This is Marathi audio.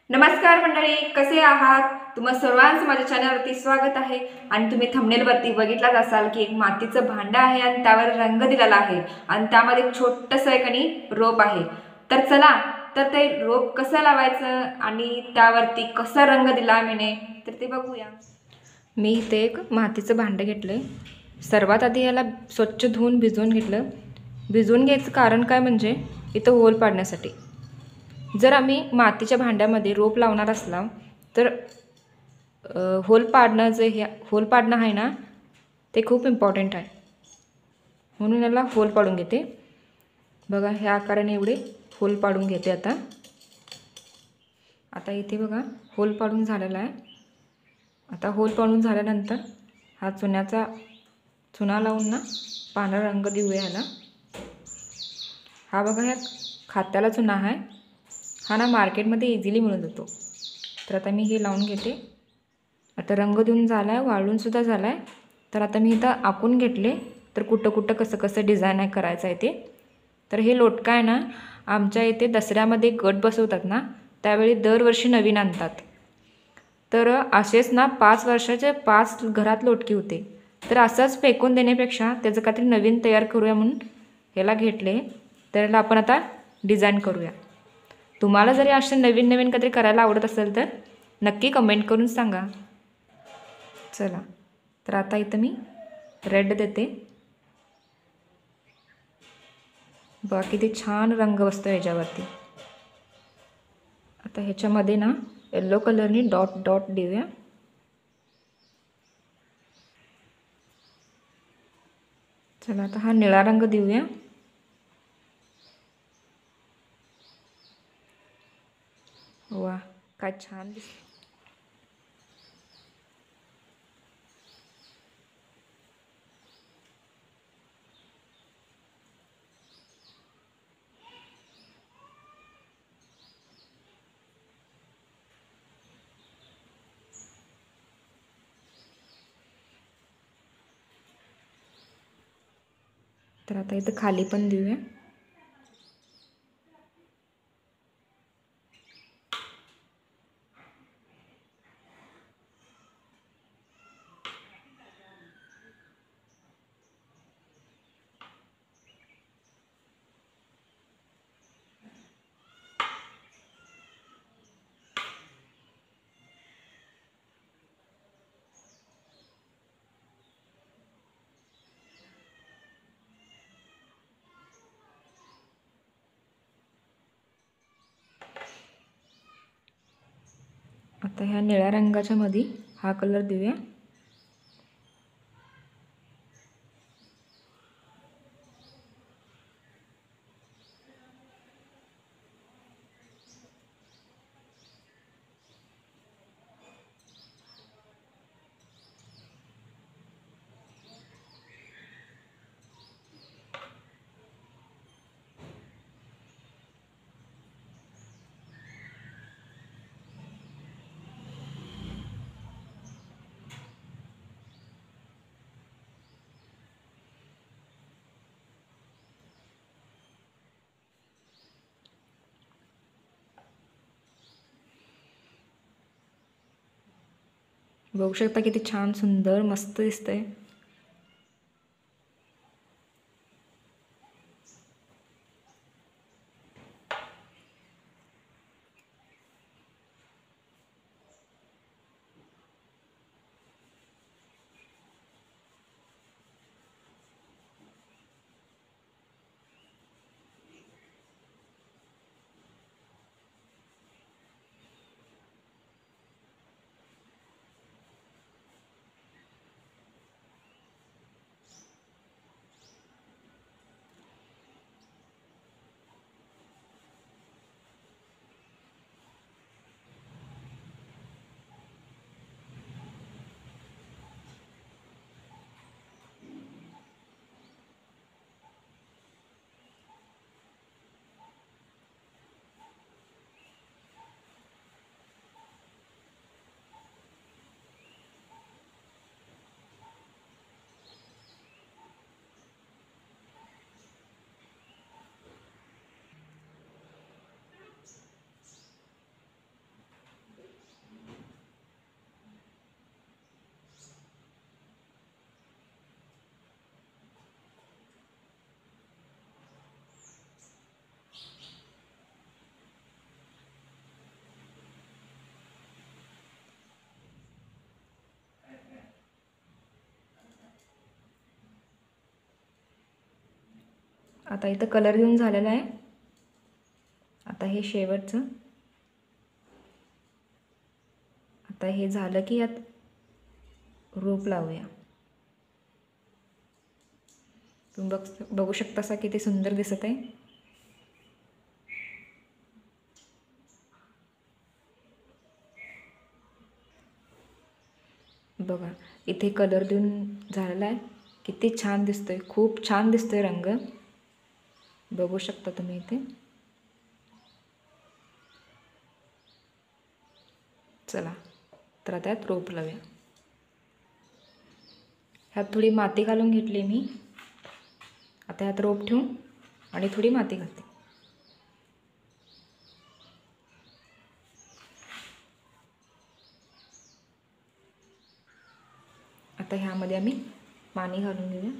नमस्कार मंडळी, कसे आहात? तुम्हा सर्वांचं माझ्या चॅनलवरती स्वागत आहे. आणि तुम्ही थंबनेलवरती बघितलाच असाल की एक मातीचं भांडं आहे आणि त्यावर रंग दिलेला आहे आणि त्यामध्ये एक छोटंसं एक आणि रोप आहे. तर चला, तर ते रोप कसं लावायचं आणि त्यावरती कसा रंग दिला मीने तर ते बघूया. मी इथे एक मातीचं भांडं घेतलंय. सर्वात आधी याला स्वच्छ धुवून भिजवून घेतलं. भिजवून घ्यायचं कारण काय म्हणजे इथं होल पाडण्यासाठी. जर आम्ही मातीच्या भांड्यामध्ये रोप लावणार असला तर होल पाडणं होल पाडणं आहे ना, ते खूप इम्पॉर्टंट आहे. म्हणून याला होल पाडून घेते. बघा, ह्या आकाराने एवढे होल पाडून घेते. आता इथे बघा होल पाडून झालेला आहे. आता होल पाडून झाल्यानंतर हा चुना लावून ना पांढरा रंग देऊया ह्याला. हा बघा, ह्या खात्याला चुना आहे. हा ना मार्केटमध्ये इझिली मिळून जातो. तर आता मी हे लावून घेते. आता रंग देऊन झाला आहे, वाळूनसुद्धा झाला आहे. तर आता मी इथं आखून घेतले. तर कुठं कुठं कसं कसं डिझाईन आहे करायचं आहे ते. तर हे लोटका आहे ना, आमच्या इथे दसऱ्यामध्ये गट बसवतात ना, त्यावेळी दरवर्षी नवीन आणतात. तर असेच ना 5 वर्षाचे 5 घरात लोटके होते. तर असंच फेकून देण्यापेक्षा त्याचं काहीतरी नवीन तयार करूया म्हणून ह्याला घेतले. तर याला आपण आता डिझाईन करूया. तुम्हाला जरी असे नवीन नवीन काहीतरी करायला आवडत असेल तर नक्की कमेंट करून सांगा. चला, तर आता इथं मी रेड देते. बघा किती छान रंग बसतो ह्याच्यावरती. आता ह्याच्यामध्ये ना येल्लो कलरनी डॉट डॉट देऊया. चला, आता हा निळा रंग देऊया. वा, काय छान दिसतं. तर आता इथं खाली पण देऊया. आता ह्या निळ्या रंगाच्या मध्ये हा कलर देऊया. बघू शकता किती छान सुंदर मस्त दिसतंय. आता इथं कलर देऊन झालेला आहे. आता हे शेवटचं. आता हे झालं की यात रोप लावूया. तुम्ही बघू शकता असा किती सुंदर दिसत आहे. बघा इथे कलर देऊन झालेला आहे. किती छान दिसतोय, खूप छान दिसतोय रंग. बघू शकता तुम्ही इथे. चला तर आता यात रोप लावूया. ह्यात थोडी माती घालून घेतली मी. आता ह्यात रोप ठेवून आणि थोडी माती घालते. आता ह्यामध्ये आम्ही पाणी घालून घेऊया.